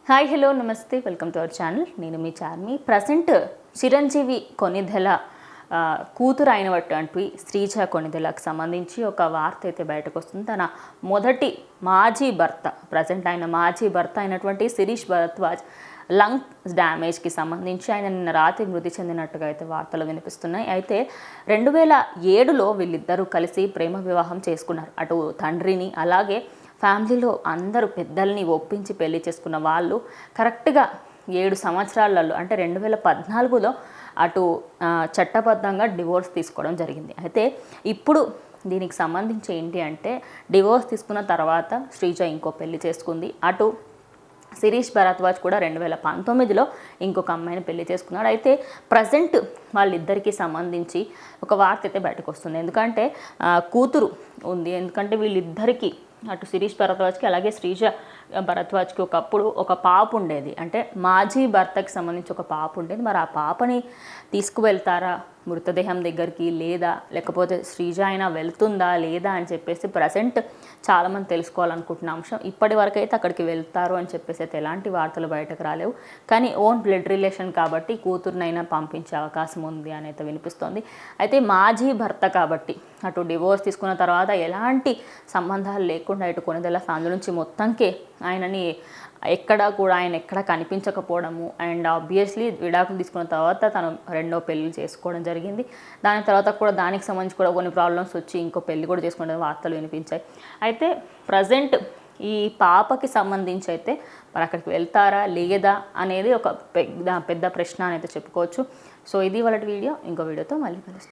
Hi hello నమస్తే welcome to our channel. నేను మీ Charmi. Present Chiranjeevi Konidela కూతురు అయినటువంటి శ్రీజ కొణిదెలకు సంబంధించి ఒక వార్త అయితే బయటకు వస్తుంది. తన మొదటి మాజీ భర్త, ప్రజెంట్ ఆయన మాజీ భర్త అయినటువంటి శిరీష్ భరద్వాజ్ లంగ్స్ డ్యామేజ్కి సంబంధించి ఆయన నిన్న రాత్రి మృతి చెందినట్టుగా అయితే వార్తలు వినిపిస్తున్నాయి. అయితే 2007లో వీళ్ళిద్దరూ కలిసి ప్రేమ వివాహం చేసుకున్నారు. అటు తండ్రిని అలాగే ఫ్యామిలీలో అందరూ పెద్దల్ని ఒప్పించి పెళ్లి చేసుకున్న వాళ్ళు కరెక్ట్గా 7 సంవత్సరాలలో అంటే 2014లో అటు చట్టబద్ధంగా డివోర్స్ తీసుకోవడం జరిగింది. అయితే ఇప్పుడు దీనికి సంబంధించి ఏంటి అంటే డివోర్స్ తీసుకున్న తర్వాత శ్రీజ ఇంకో పెళ్లి చేసుకుంది. అటు శిరీష్ భరద్వాజ్ కూడా 2019లో ఇంకొక అమ్మాయిని పెళ్లి చేసుకున్నాడు. అయితే ప్రజెంట్ వాళ్ళిద్దరికీ సంబంధించి ఒక వార్త అయితే బయటకు వస్తుంది. ఎందుకంటే కూతురు ఉంది. ఎందుకంటే వీళ్ళిద్దరికీ అటు శిరీష్ భరద్వాజ్కి అలాగే శ్రీజ భరద్వాజ్కి ఒకప్పుడు ఒక పాప ఉండేది. అంటే మాజీ భర్తకి సంబంధించి ఒక పాప ఉండేది. మరి ఆ పాపని తీసుకువెళ్తారా మృతదేహం దగ్గరికి, లేదా లేకపోతే శ్రీజ అయినా వెళ్తుందా లేదా అని చెప్పేసి ప్రజెంట్ చాలామంది తెలుసుకోవాలనుకుంటున్న అంశం. ఇప్పటి వరకు అయితే అక్కడికి వెళ్తారు అని చెప్పేసి అయితే ఎలాంటి వార్తలు బయటకు రాలేవు. కానీ ఓన్ బ్లడ్ రిలేషన్ కాబట్టి కూతురునైనా పంపించే అవకాశం ఉంది అని అయితే వినిపిస్తోంది. అయితే మాజీ భర్త కాబట్టి అటు డివోర్స్ తీసుకున్న తర్వాత ఎలాంటి సంబంధాలు లేకుండా ఇటు కొణిదెల ఫ్యామిలీ నుంచి మొత్తంకే ఆయనని ఎక్కడ కనిపించకపోవడము, అండ్ ఆబ్వియస్లీ విడాకులు తీసుకున్న తర్వాత తను రెండో పెళ్లి చేసుకోవడం జరిగింది. దాని తర్వాత కూడా దానికి సంబంధించి కూడా కొన్ని ప్రాబ్లమ్స్ వచ్చి ఇంకో పెళ్లి కూడా చేసుకునే వార్తలు వినిపించాయి. అయితే ప్రజెంట్ ఈ పాపకి సంబంధించి అయితే మరి అక్కడికి వెళ్తారా లేదా అనేది ఒక పెద్ద ప్రశ్న అని అయితే చెప్పుకోవచ్చు. సో ఇది వాళ్ళ వీడియో. ఇంకో వీడియోతో మళ్ళీ కలుస్తాం.